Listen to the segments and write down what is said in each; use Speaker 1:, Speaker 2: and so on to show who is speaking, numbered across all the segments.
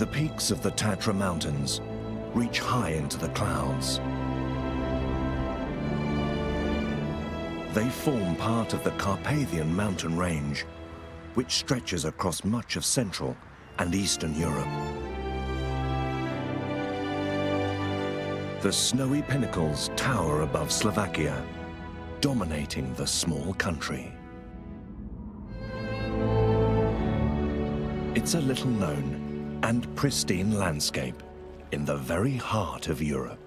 Speaker 1: The peaks of the Tatra Mountains reach high into the clouds. They form part of the Carpathian mountain range, which stretches across much of Central and Eastern Europe. The snowy pinnacles tower above Slovakia, dominating the small country. It's a little-known and pristine landscape in the very heart of Europe.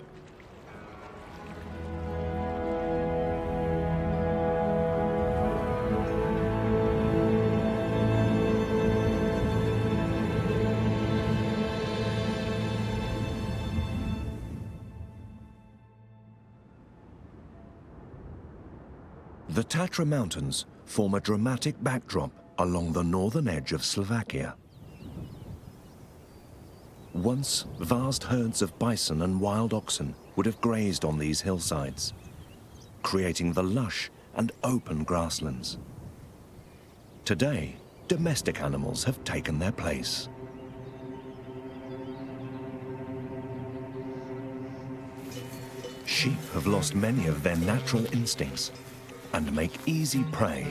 Speaker 1: The Tatra Mountains form a dramatic backdrop along the northern edge of Slovakia. Once, vast herds of bison and wild oxen would have grazed on these hillsides, creating the lush and open grasslands. Today, domestic animals have taken their place. Sheep have lost many of their natural instincts and make easy prey.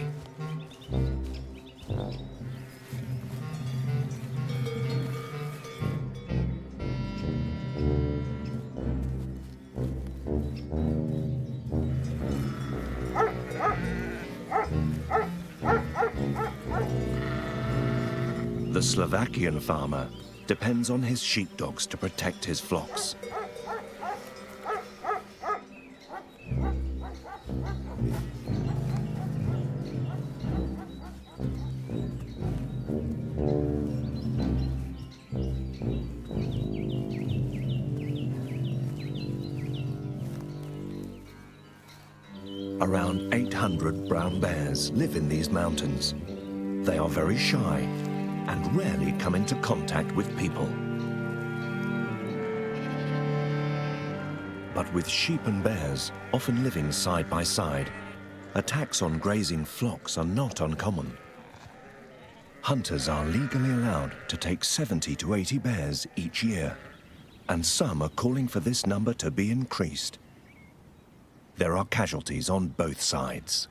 Speaker 1: The Slovakian farmer depends on his sheepdogs to protect his flocks. Around 800 brown bears live in these mountains. They are very shy and rarely come into contact with people. But with sheep and bears often living side by side, attacks on grazing flocks are not uncommon. Hunters are legally allowed to take 70 to 80 bears each year, and some are calling for this number to be increased. There are casualties on both sides.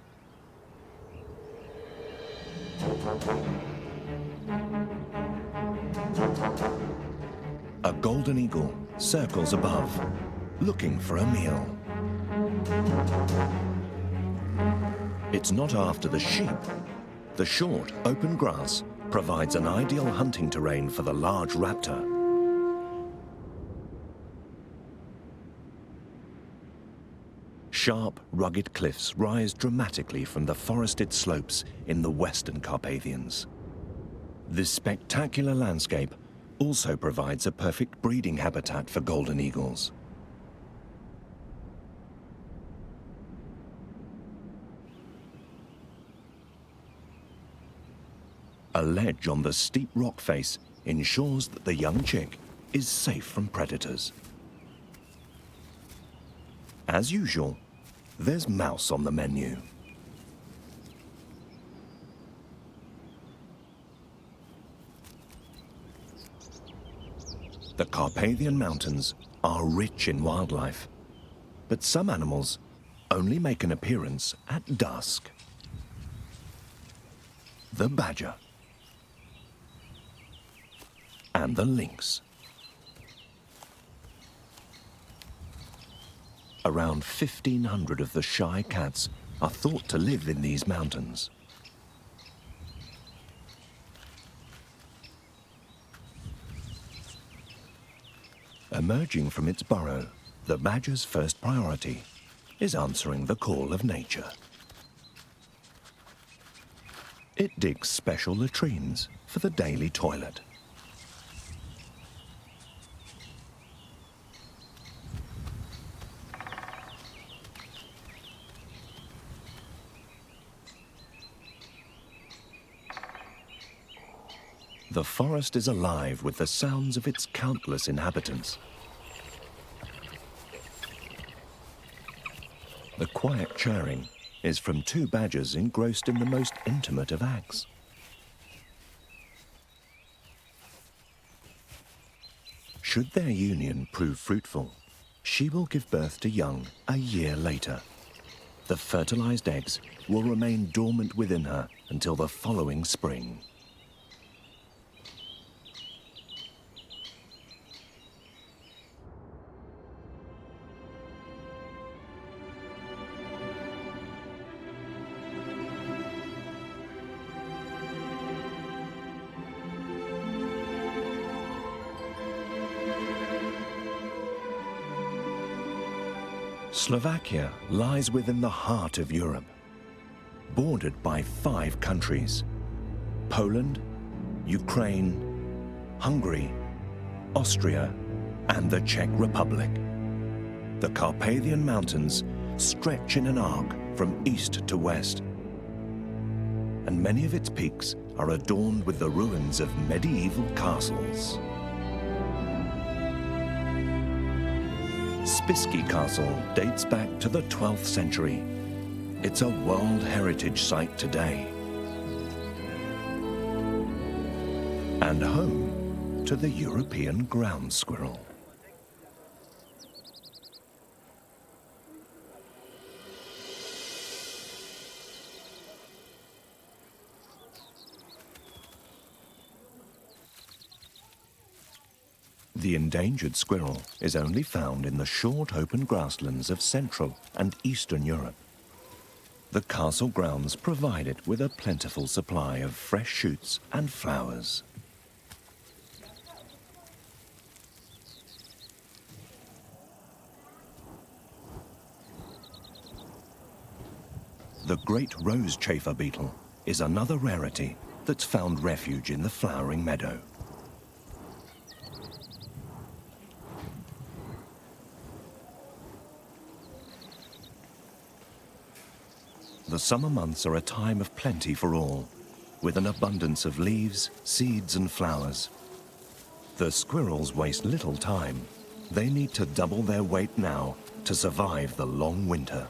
Speaker 1: A golden eagle circles above, looking for a meal. It's not after the sheep. The short, open grass provides an ideal hunting terrain for the large raptor. Sharp, rugged cliffs rise dramatically from the forested slopes in the Western Carpathians. This spectacular landscape also provides a perfect breeding habitat for golden eagles. A ledge on the steep rock face ensures that the young chick is safe from predators. As usual, there's mouse on the menu. The Carpathian Mountains are rich in wildlife, but some animals only make an appearance at dusk. The badger and the lynx. Around 1,500 of the shy cats are thought to live in these mountains. Emerging from its burrow, the badger's first priority is answering the call of nature. It digs special latrines for the daily toilet. The forest is alive with the sounds of its countless inhabitants. The quiet churring is from two badgers engrossed in the most intimate of acts. Should their union prove fruitful, she will give birth to young a year later. The fertilized eggs will remain dormant within her until the following spring. Slovakia lies within the heart of Europe, bordered by 5 countries: Poland, Ukraine, Hungary, Austria, and the Czech Republic. The Carpathian Mountains stretch in an arc from east to west, and many of its peaks are adorned with the ruins of medieval castles. Spišský Castle dates back to the 12th century. It's a World Heritage Site today, and home to the European ground squirrel. The endangered squirrel is only found in the short open grasslands of Central and Eastern Europe. The castle grounds provide it with a plentiful supply of fresh shoots and flowers. The great rose chafer beetle is another rarity that's found refuge in the flowering meadow. The summer months are a time of plenty for all, with an abundance of leaves, seeds, and flowers. The squirrels waste little time. They need to double their weight now to survive the long winter.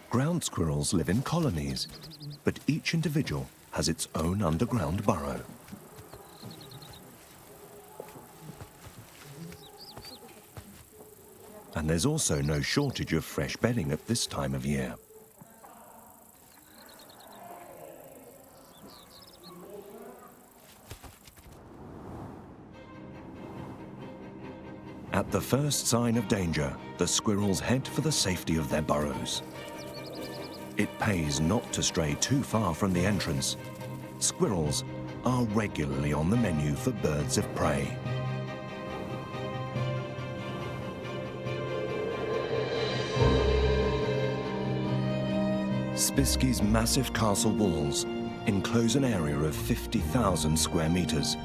Speaker 1: Ground squirrels live in colonies, but each individual has its own underground burrow. And there's also no shortage of fresh bedding at this time of year. At the first sign of danger, the squirrels head for the safety of their burrows. It pays not to stray too far from the entrance. Squirrels are regularly on the menu for birds of prey. Spišský's massive castle walls enclose an area of 50,000 square meters,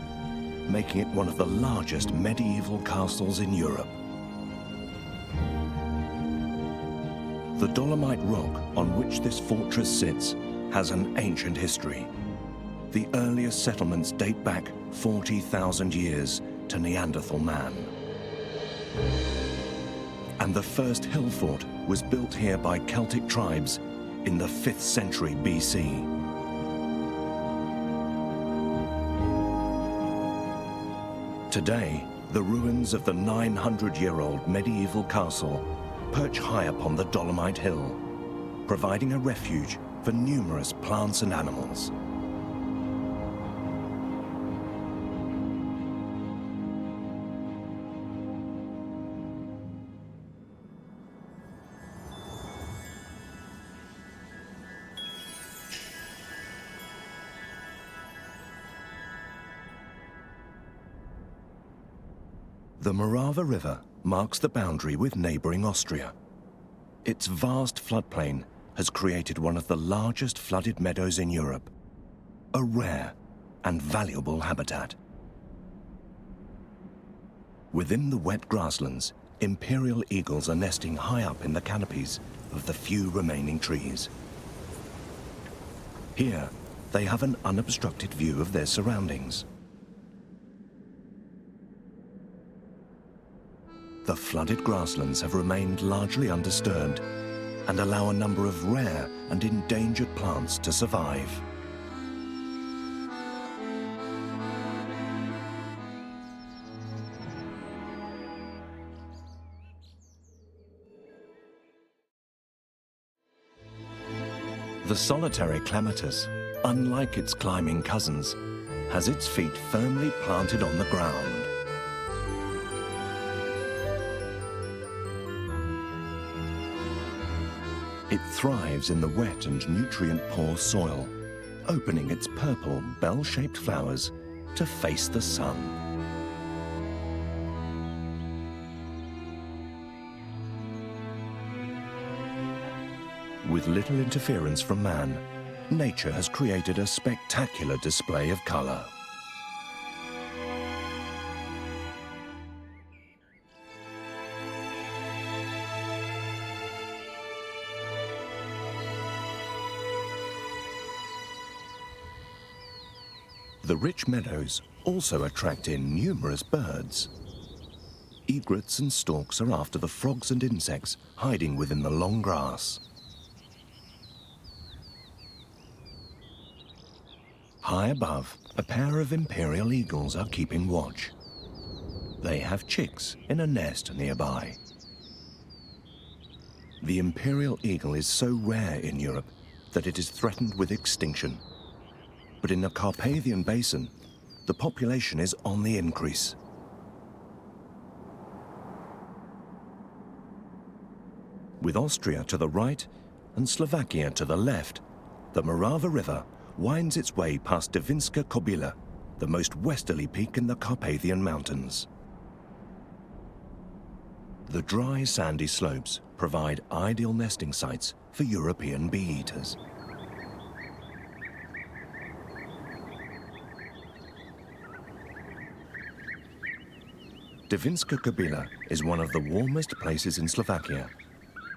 Speaker 1: making it one of the largest medieval castles in Europe. The Dolomite rock on which this fortress sits has an ancient history. The earliest settlements date back 40,000 years to Neanderthal man. And the first hill fort was built here by Celtic tribes in the 5th century BC. Today, the ruins of the 900-year-old medieval castle perch high upon the Dolomite Hill, providing a refuge for numerous plants and animals. The Morava River marks the boundary with neighboring Austria. Its vast floodplain has created one of the largest flooded meadows in Europe, a rare and valuable habitat. Within the wet grasslands, imperial eagles are nesting high up in the canopies of the few remaining trees. Here, they have an unobstructed view of their surroundings. the flooded grasslands have remained largely undisturbed and allow a number of rare and endangered plants to survive. The solitary clematis, unlike its climbing cousins, has its feet firmly planted on the ground. It thrives in the wet and nutrient-poor soil, opening its purple, bell-shaped flowers to face the sun. With little interference from man, nature has created a spectacular display of color. The rich meadows also attract in numerous birds. Egrets and storks are after the frogs and insects hiding within the long grass. High above, a pair of imperial eagles are keeping watch. They have chicks in a nest nearby. The imperial eagle is so rare in Europe that it is threatened with extinction. But in the Carpathian Basin, the population is on the increase. With Austria to the right and Slovakia to the left, the Morava River winds its way past Devinska Kobila, the most westerly peak in the Carpathian Mountains. The dry, sandy slopes provide ideal nesting sites for European bee-eaters. Devinska Kobila is one of the warmest places in Slovakia,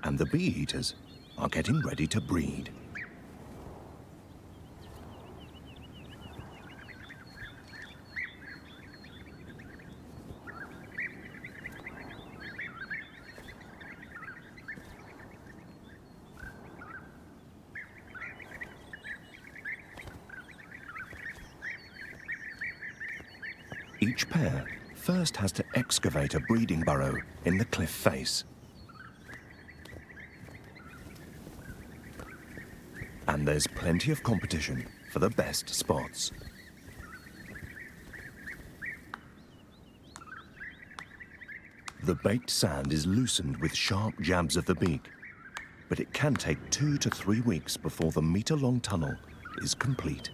Speaker 1: and the bee-eaters are getting ready to breed. Each pair first has to excavate a breeding burrow in the cliff face. And there's plenty of competition for the best spots. The baked sand is loosened with sharp jabs of the beak, but it can take 2 to 3 weeks before the meter-long tunnel is complete.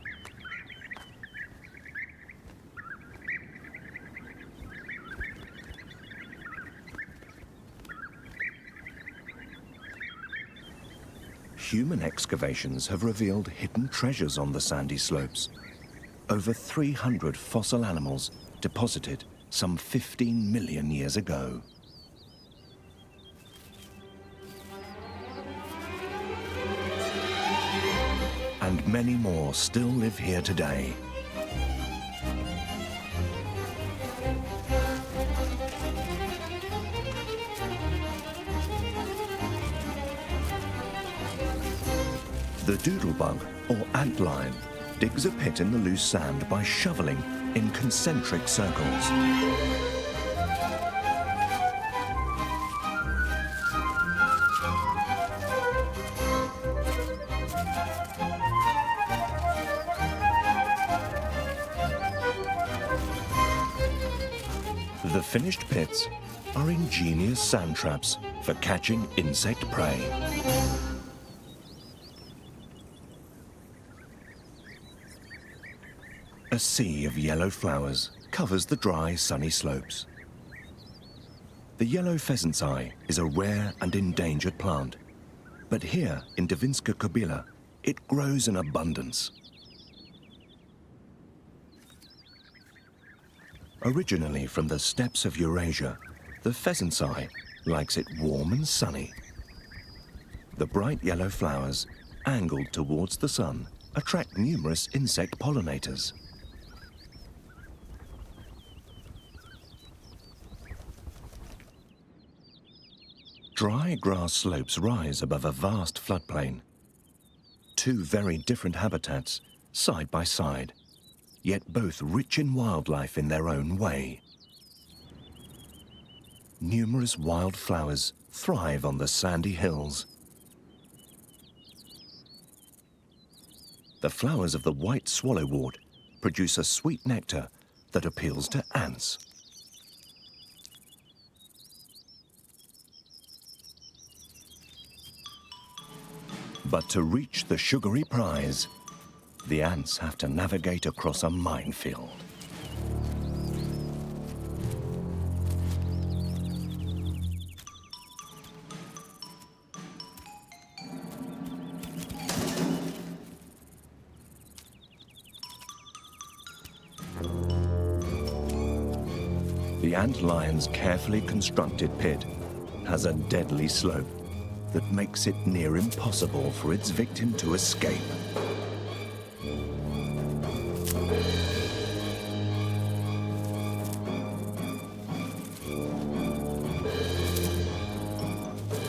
Speaker 1: Human excavations have revealed hidden treasures on the sandy slopes. Over 300 fossil animals deposited some 15 million years ago. And many more still live here today. The doodlebug, or antlion, digs a pit in the loose sand by shoveling in concentric circles. The finished pits are ingenious sand traps for catching insect prey. A sea of yellow flowers covers the dry, sunny slopes. The yellow pheasant's eye is a rare and endangered plant, but here in Devinska Kobila, it grows in abundance. Originally from the steppes of Eurasia, the pheasant's eye likes it warm and sunny. The bright yellow flowers, angled towards the sun, attract numerous insect pollinators. Dry grass slopes rise above a vast floodplain. Two very different habitats, side by side, yet both rich in wildlife in their own way. Numerous wildflowers thrive on the sandy hills. The flowers of the white swallowwort produce a sweet nectar that appeals to ants. But to reach the sugary prize, the ants have to navigate across a minefield. The ant lion's carefully constructed pit has a deadly slope that makes it near impossible for its victim to escape.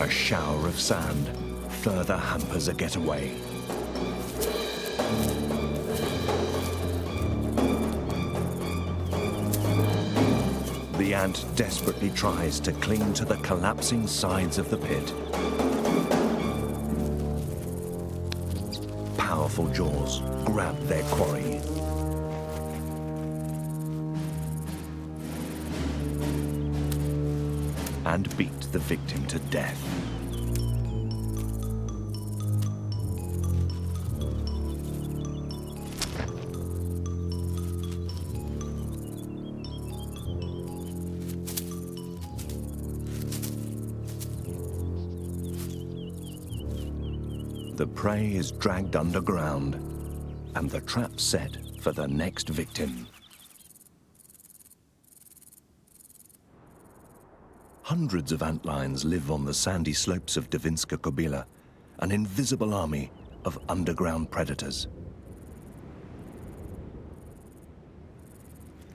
Speaker 1: A shower of sand further hampers a getaway. The ant desperately tries to cling to the collapsing sides of the pit. Powerful jaws grab their quarry. And beat the victim to death. The prey is dragged underground, and the trap set for the next victim. Hundreds of antlions live on the sandy slopes of Devinska Kobila, an invisible army of underground predators.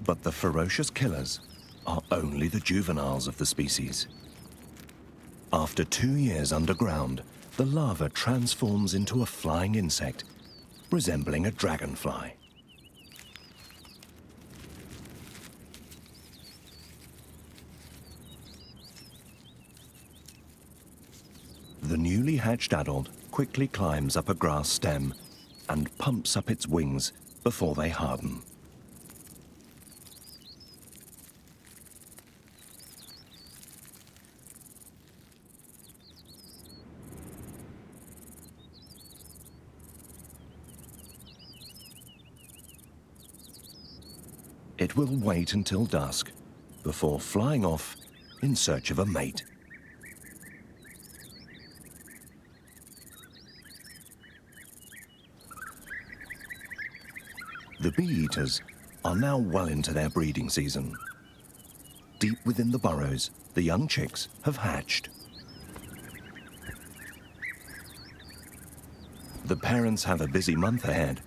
Speaker 1: But the ferocious killers are only the juveniles of the species. After 2 years underground, the larva transforms into a flying insect, resembling a dragonfly. The newly hatched adult quickly climbs up a grass stem and pumps up its wings before they harden. It will wait until dusk before flying off in search of a mate. The bee-eaters are now well into their breeding season. Deep within the burrows, the young chicks have hatched. The parents have a busy month ahead,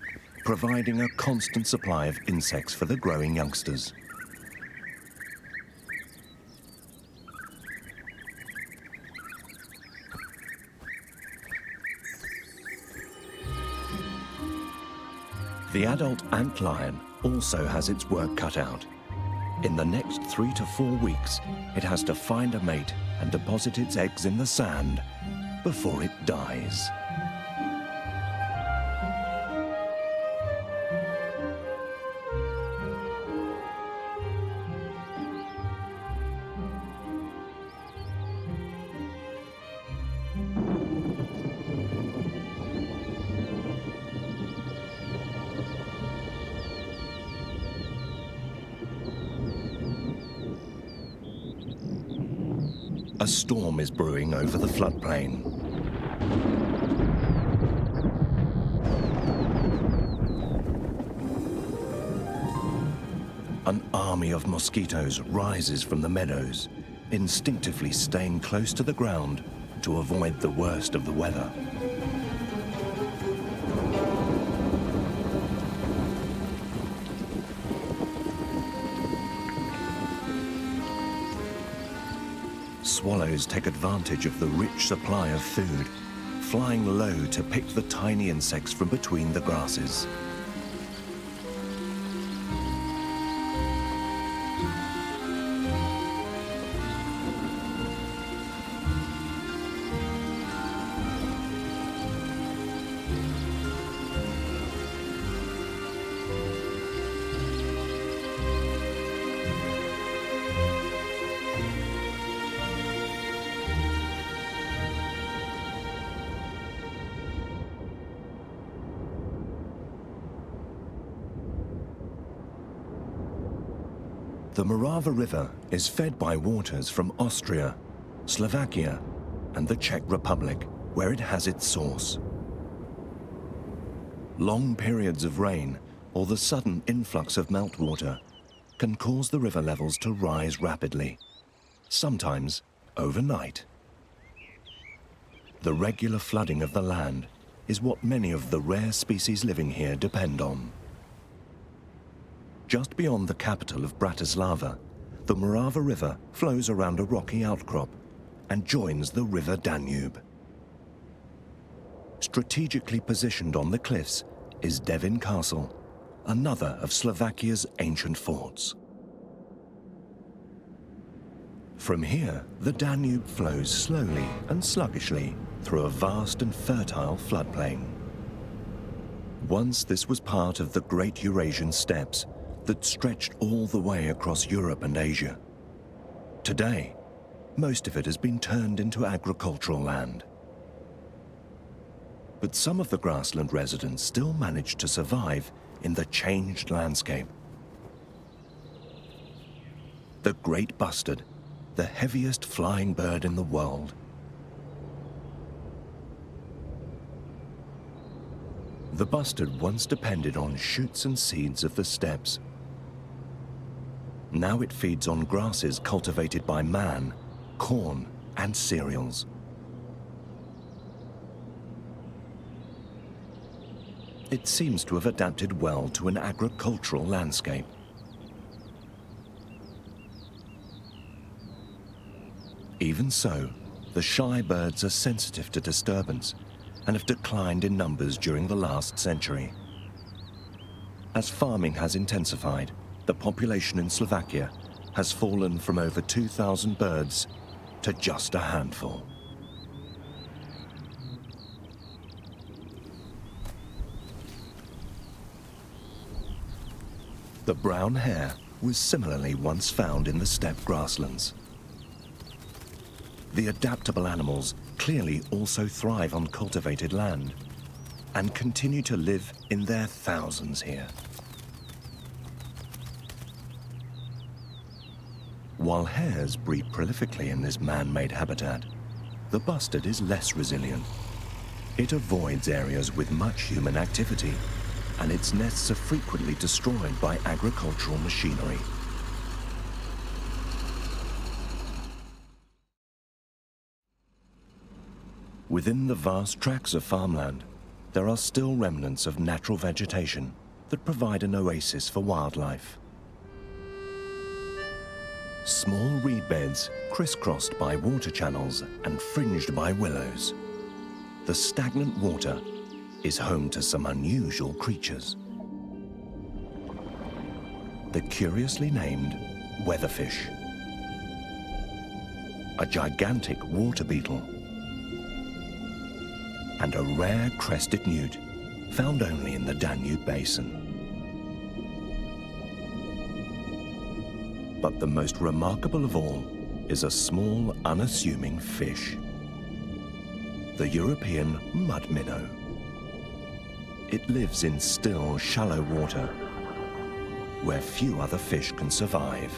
Speaker 1: providing a constant supply of insects for the growing youngsters. The adult antlion also has its work cut out. In the next 3 to 4 weeks, it has to find a mate and deposit its eggs in the sand before it dies. A storm is brewing over the floodplain. An army of mosquitoes rises from the meadows, instinctively staying close to the ground to avoid the worst of the weather. Swallows take advantage of the rich supply of food, flying low to pick the tiny insects from between the grasses. The Morava River is fed by waters from Austria, Slovakia, and the Czech Republic, where it has its source. Long periods of rain or the sudden influx of meltwater can cause the river levels to rise rapidly, sometimes overnight. The regular flooding of the land is what many of the rare species living here depend on. Just beyond the capital of Bratislava, the Morava River flows around a rocky outcrop and joins the River Danube. Strategically positioned on the cliffs is Devin Castle, another of Slovakia's ancient forts. From here, the Danube flows slowly and sluggishly through a vast and fertile floodplain. Once this was part of the Great Eurasian Steppes that stretched all the way across Europe and Asia. Today, most of it has been turned into agricultural land. But some of the grassland residents still manage to survive in the changed landscape. The great bustard, the heaviest flying bird in the world. The bustard once depended on shoots and seeds of the steppes. Now it feeds on grasses cultivated by man, corn, and cereals. It seems to have adapted well to an agricultural landscape. Even so, the shy birds are sensitive to disturbance and have declined in numbers during the last century. As farming has intensified, the population in Slovakia has fallen from over 2,000 birds to just a handful. The brown hare was similarly once found in the steppe grasslands. The adaptable animals clearly also thrive on cultivated land and continue to live in their thousands here. While hares breed prolifically in this man-made habitat, the bustard is less resilient. It avoids areas with much human activity, and its nests are frequently destroyed by agricultural machinery. Within the vast tracts of farmland, there are still remnants of natural vegetation that provide an oasis for wildlife. Small reed beds crisscrossed by water channels and fringed by willows. The stagnant water is home to some unusual creatures. The curiously named weatherfish, a gigantic water beetle, and a rare crested newt found only in the Danube basin. But the most remarkable of all is a small, unassuming fish, the European mud minnow. It lives in still, shallow water, where few other fish can survive.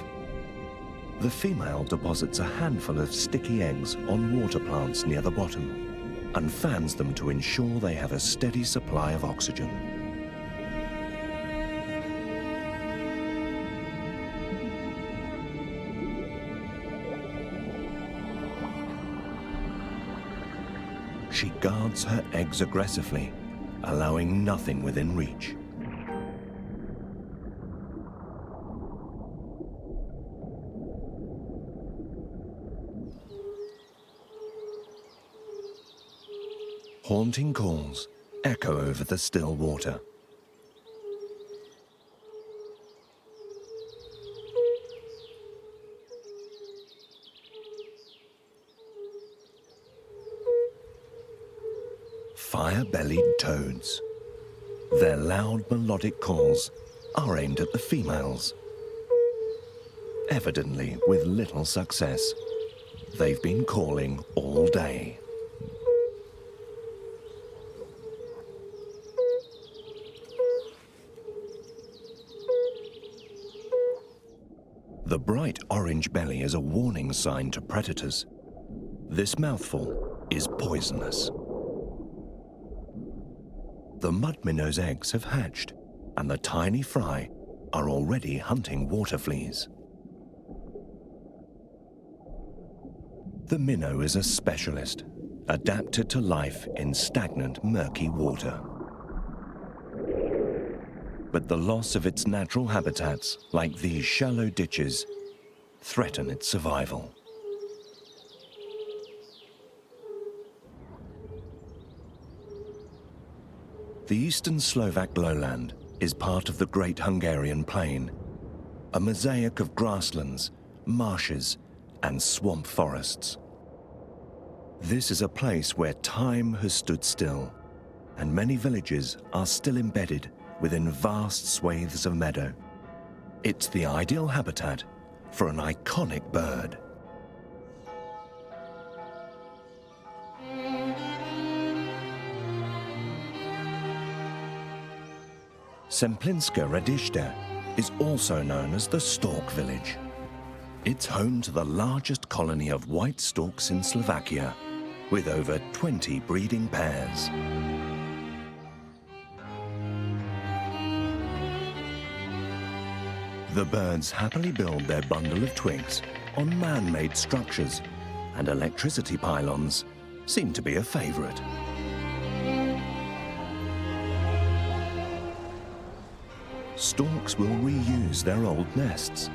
Speaker 1: The female deposits a handful of sticky eggs on water plants near the bottom and fans them to ensure they have a steady supply of oxygen. She guards her eggs aggressively, allowing nothing within reach. Haunting calls echo over the still water. Fire-bellied toads. Their loud melodic calls are aimed at the females. Evidently with little success. They've been calling all day. The bright orange belly is a warning sign to predators. This mouthful is poisonous. The mud minnow's eggs have hatched, and the tiny fry are already hunting water fleas. The minnow is a specialist, adapted to life in stagnant, murky water. But the loss of its natural habitats, like these shallow ditches, threaten its survival. The eastern Slovak lowland is part of the Great Hungarian Plain, a mosaic of grasslands, marshes, and swamp forests. This is a place where time has stood still, and many villages are still embedded within vast swathes of meadow. It's the ideal habitat for an iconic bird. Semplinska Radište is also known as the Stork Village. It's home to the largest colony of white storks in Slovakia, with over 20 breeding pairs. The birds happily build their bundle of twigs on man-made structures, and electricity pylons seem to be a favorite. Storks will reuse their old nests,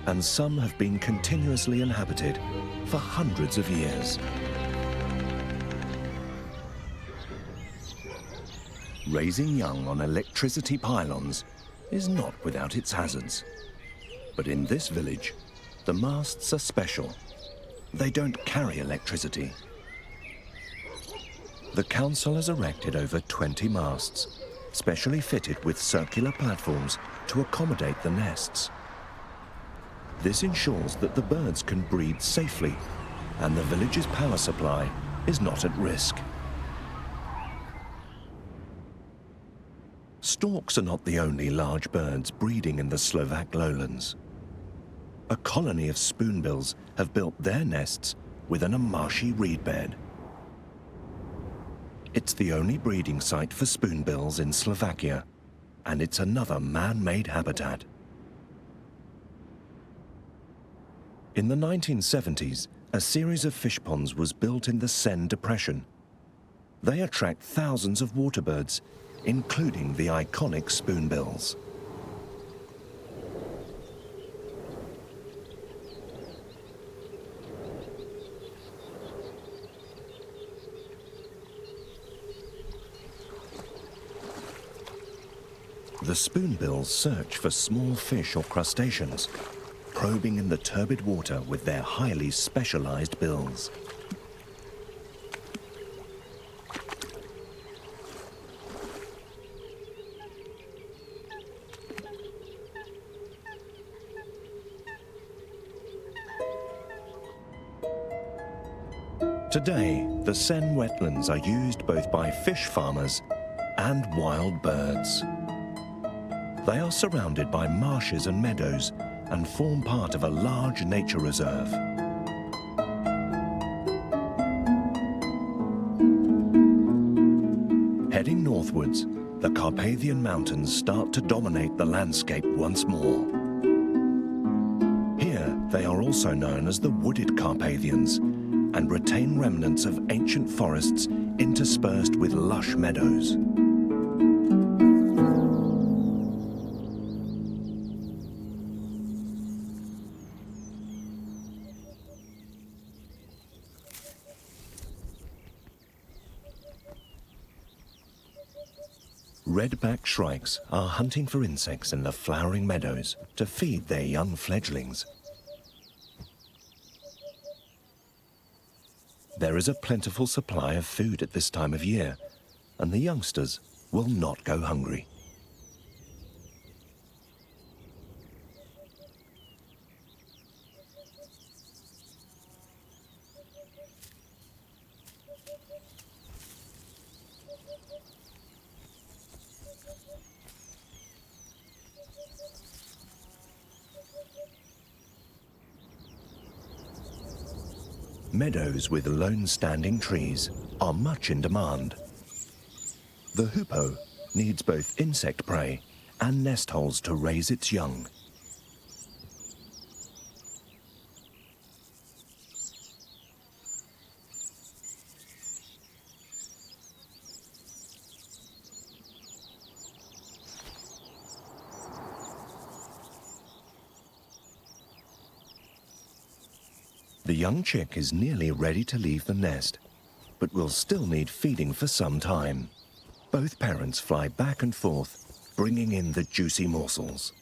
Speaker 1: and some have been continuously inhabited for hundreds of years. Raising young on electricity pylons is not without its hazards. But in this village, the masts are special. They don't carry electricity. The council has erected over 20 masts, specially fitted with circular platforms to accommodate the nests. This ensures that the birds can breed safely, and the village's power supply is not at risk. Storks are not the only large birds breeding in the Slovak lowlands. A colony of spoonbills have built their nests within a marshy reed bed. It's the only breeding site for spoonbills in Slovakia, and it's another man-made habitat. In the 1970s, a series of fish ponds was built in the Seine Depression. They attract thousands of waterbirds, including the iconic spoonbills. The spoonbills search for small fish or crustaceans, probing in the turbid water with their highly specialized bills. Today, the Seine wetlands are used both by fish farmers and wild birds. They are surrounded by marshes and meadows and form part of a large nature reserve. Heading northwards, the Carpathian Mountains start to dominate the landscape once more. Here, they are also known as the wooded Carpathians and retain remnants of ancient forests interspersed with lush meadows. Red-backed shrikes are hunting for insects in the flowering meadows to feed their young fledglings. There is a plentiful supply of food at this time of year, and the youngsters will not go hungry. Meadows with lone standing trees are much in demand. The hoopoe needs both insect prey and nest holes to raise its young. The young chick is nearly ready to leave the nest, but will still need feeding for some time. Both parents fly back and forth, bringing in the juicy morsels.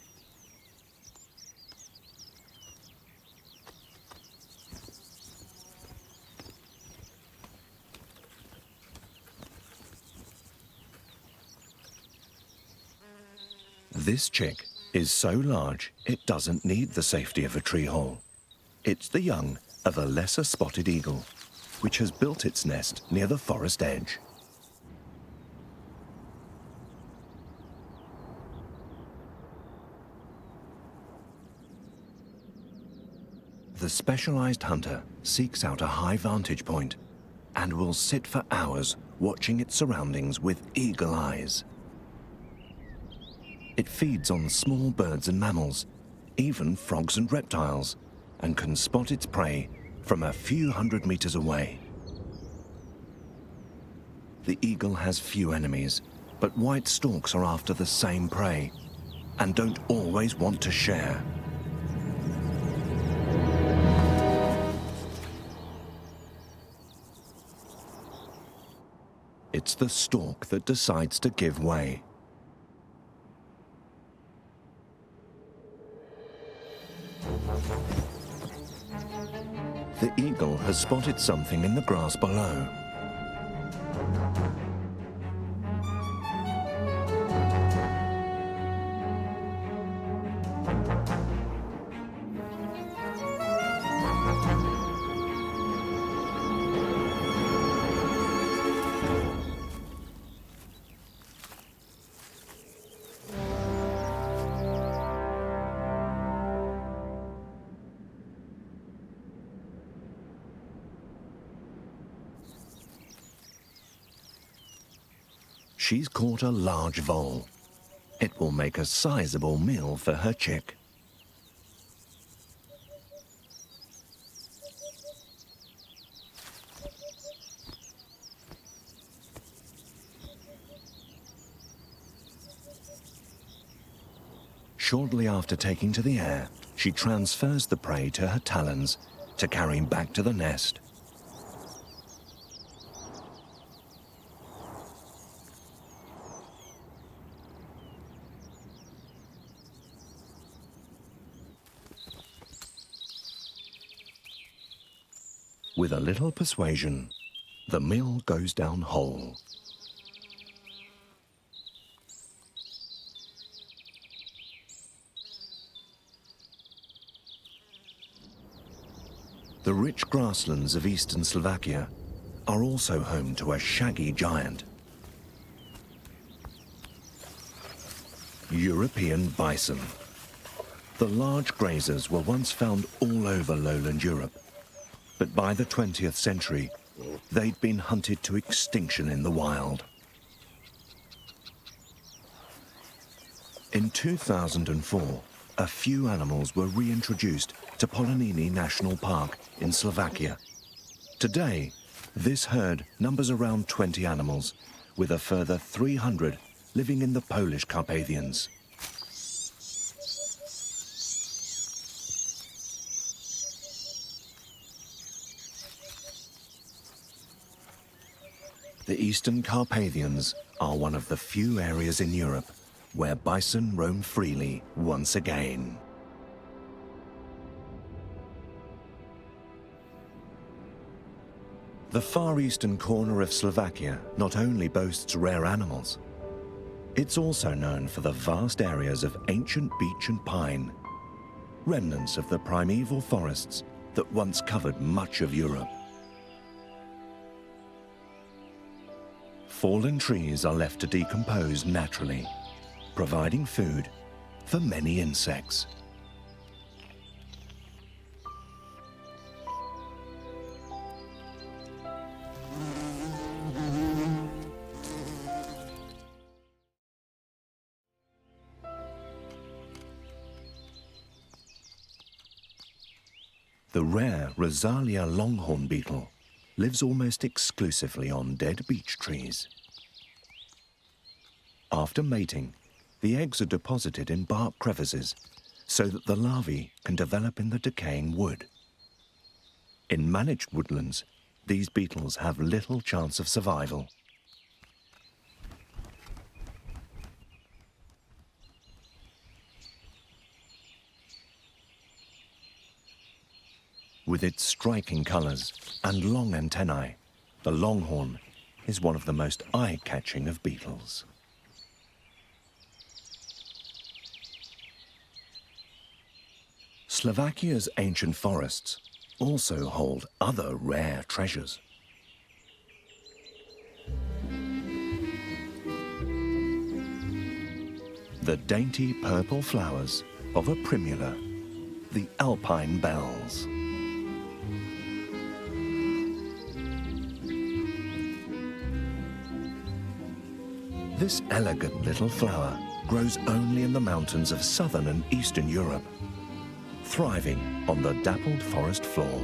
Speaker 1: This chick is so large it doesn't need the safety of a tree hole. It's the young of a lesser spotted eagle, which has built its nest near the forest edge. The specialized hunter seeks out a high vantage point and will sit for hours watching its surroundings with eagle eyes. It feeds on small birds and mammals, even frogs and reptiles, and can spot its prey from a few hundred meters away. The eagle has few enemies, but white storks are after the same prey and don't always want to share. It's the stork that decides to give way. The eagle has spotted something in the grass below. She's caught a large vole. It will make a sizable meal for her chick. Shortly after taking to the air, she transfers the prey to her talons to carry back to the nest. With a little persuasion, the meal goes down whole. The rich grasslands of eastern Slovakia are also home to a shaggy giant. European bison. The large grazers were once found all over lowland Europe, but by the 20th century, they'd been hunted to extinction in the wild. In 2004, a few animals were reintroduced to Poloniny National Park in Slovakia. Today, this herd numbers around 20 animals, with a further 300 living in the Polish Carpathians. The Eastern Carpathians are one of the few areas in Europe where bison roam freely once again. The far eastern corner of Slovakia not only boasts rare animals, it's also known for the vast areas of ancient beech and pine, remnants of the primeval forests that once covered much of Europe. Fallen trees are left to decompose naturally, providing food for many insects. The rare Rosalia longhorn beetle lives almost exclusively on dead beech trees. After mating, the eggs are deposited in bark crevices so that the larvae can develop in the decaying wood. In managed woodlands, these beetles have little chance of survival. With its striking colors and long antennae, the longhorn is one of the most eye-catching of beetles. Slovakia's ancient forests also hold other rare treasures. The dainty purple flowers of a primula, the alpine bells. This elegant little flower grows only in the mountains of southern and eastern Europe, thriving on the dappled forest floor.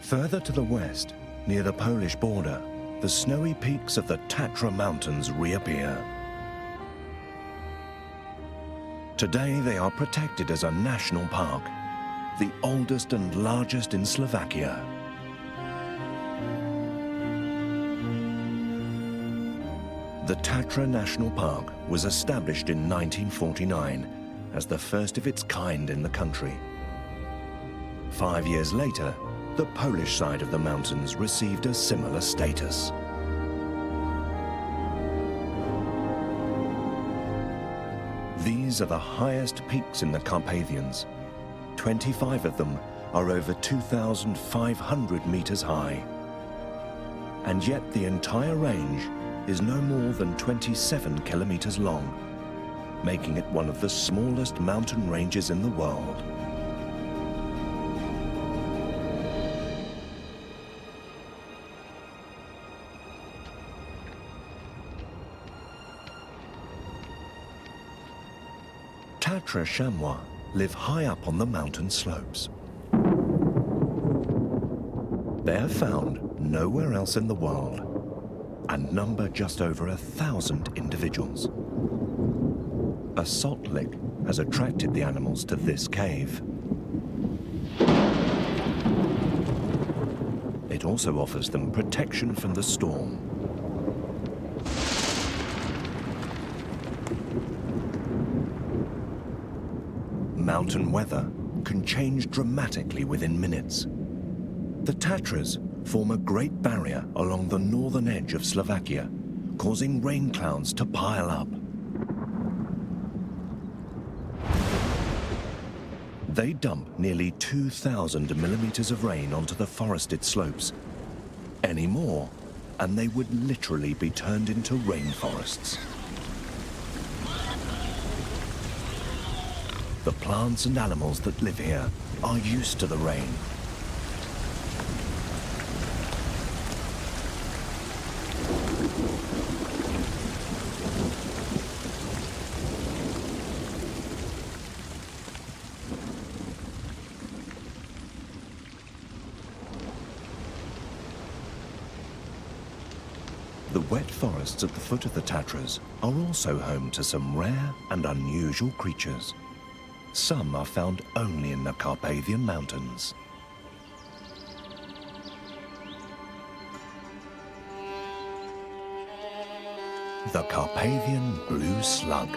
Speaker 1: Further to the west, near the Polish border, the snowy peaks of the Tatra Mountains reappear. Today they are protected as a national park, the oldest and largest in Slovakia. The Tatra National Park was established in 1949 as the first of its kind in the country. 5 years later, the Polish side of the mountains received a similar status. These are the highest peaks in the Carpathians. 25 of them are over 2,500 meters high. And yet the entire range is no more than 27 kilometers long, making it one of the smallest mountain ranges in the world. Tatra chamois live high up on the mountain slopes. They are found nowhere else in the world and number just over 1,000 individuals. A salt lick has attracted the animals to this cave. It also offers them protection from the storm. Mountain weather can change dramatically within minutes. The Tatras form a great barrier along the northern edge of Slovakia, causing rain clouds to pile up. They dump nearly 2,000 millimeters of rain onto the forested slopes. Any more, and they would literally be turned into rainforests. The plants and animals that live here are used to the rain. The wet forests at the foot of the Tatras are also home to some rare and unusual creatures. Some are found only in the Carpathian Mountains. The Carpathian blue slug.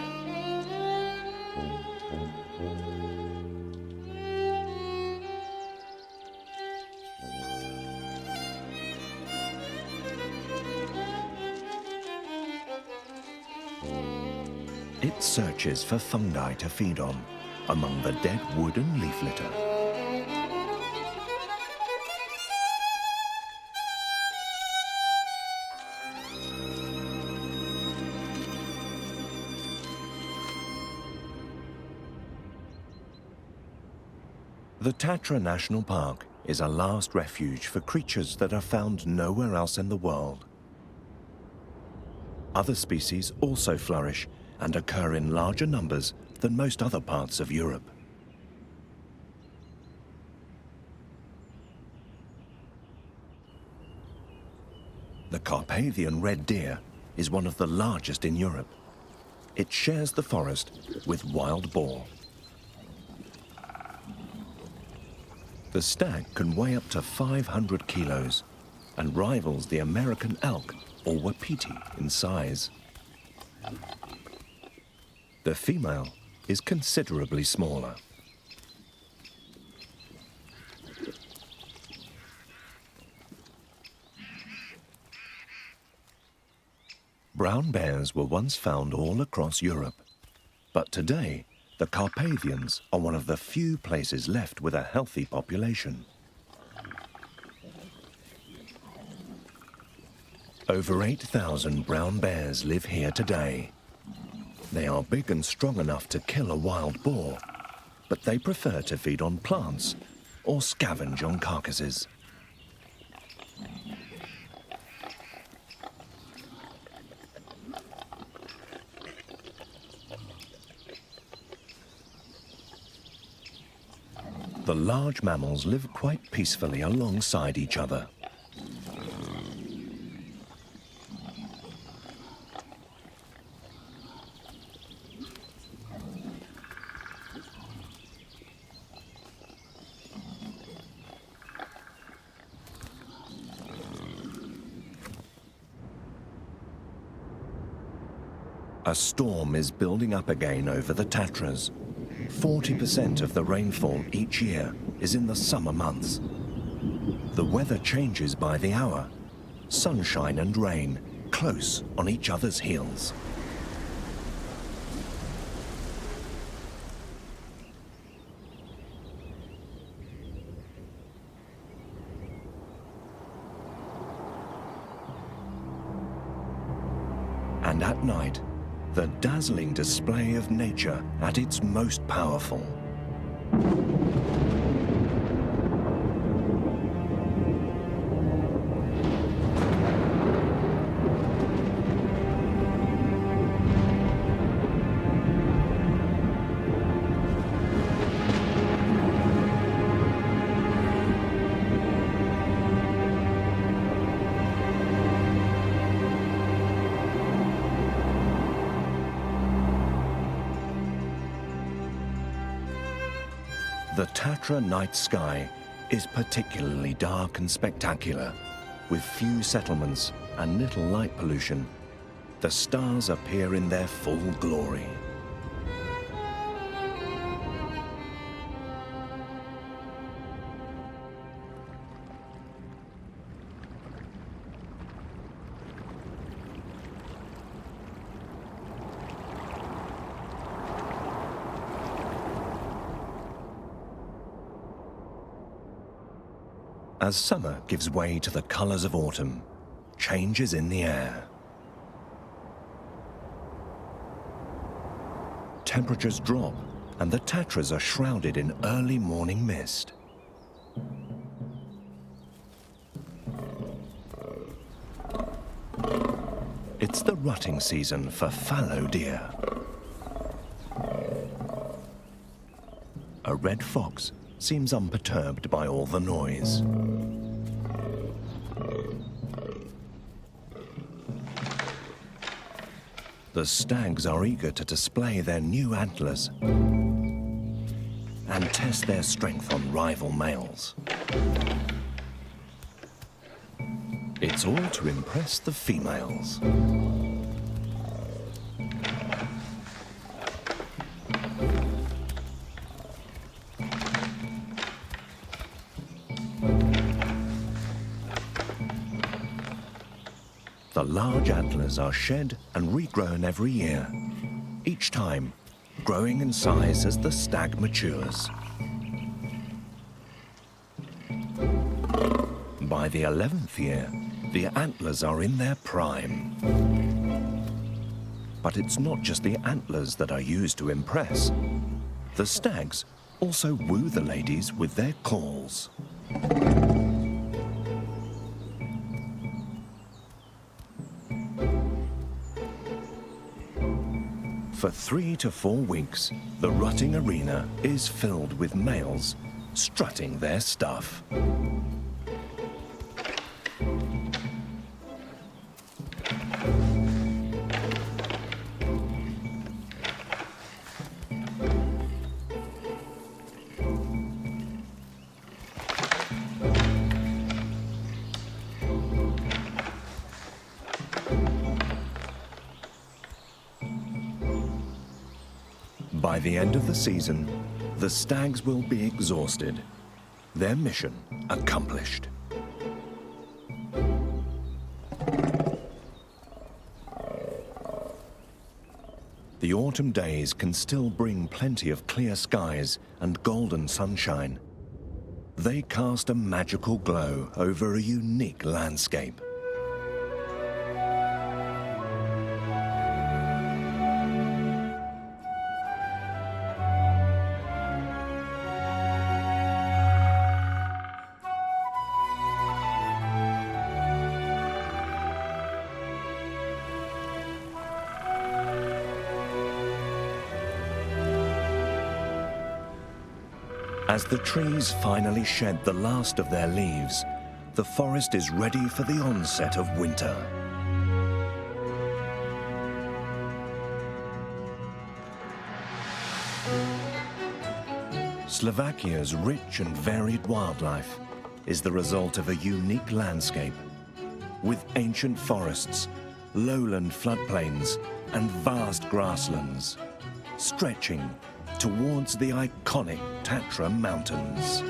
Speaker 1: It searches for fungi to feed on among the dead wood and leaf litter. The Tatra National Park is a last refuge for creatures that are found nowhere else in the world. Other species also flourish and occur in larger numbers than most other parts of Europe. The Carpathian red deer is one of the largest in Europe. It shares the forest with wild boar. The stag can weigh up to 500 kilos and rivals the American elk or wapiti in size. The female is considerably smaller. Brown bears were once found all across Europe, but today the Carpathians are one of the few places left with a healthy population. Over 8,000 brown bears live here today. They are big and strong enough to kill a wild boar, but they prefer to feed on plants or scavenge on carcasses. The large mammals live quite peacefully alongside each other. A storm is building up again over the Tatras. 40% of the rainfall each year is in the summer months. The weather changes by the hour. Sunshine and rain close on each other's heels. And at night, the dazzling display of nature at its most powerful. The Tatra night sky is particularly dark and spectacular. With few settlements and little light pollution, the stars appear in their full glory. As summer gives way to the colors of autumn, change is in the air. Temperatures drop and the Tatras are shrouded in early morning mist. It's the rutting season for fallow deer. A red fox seems unperturbed by all the noise. The stags are eager to display their new antlers and test their strength on rival males. It's all to impress the females. The large antlers are shed and regrown every year, each time growing in size as the stag matures. By the 11th year, the antlers are in their prime. But it's not just the antlers that are used to impress. The stags also woo the ladies with their calls. For 3 to 4 weeks, the rutting arena is filled with males strutting their stuff. By the end of the season, the stags will be exhausted, their mission accomplished. The autumn days can still bring plenty of clear skies and golden sunshine. They cast a magical glow over a unique landscape. As the trees finally shed the last of their leaves, the forest is ready for the onset of winter. Slovakia's rich and varied wildlife is the result of a unique landscape, with ancient forests, lowland floodplains, and vast grasslands, stretching towards the iconic Tatra Mountains.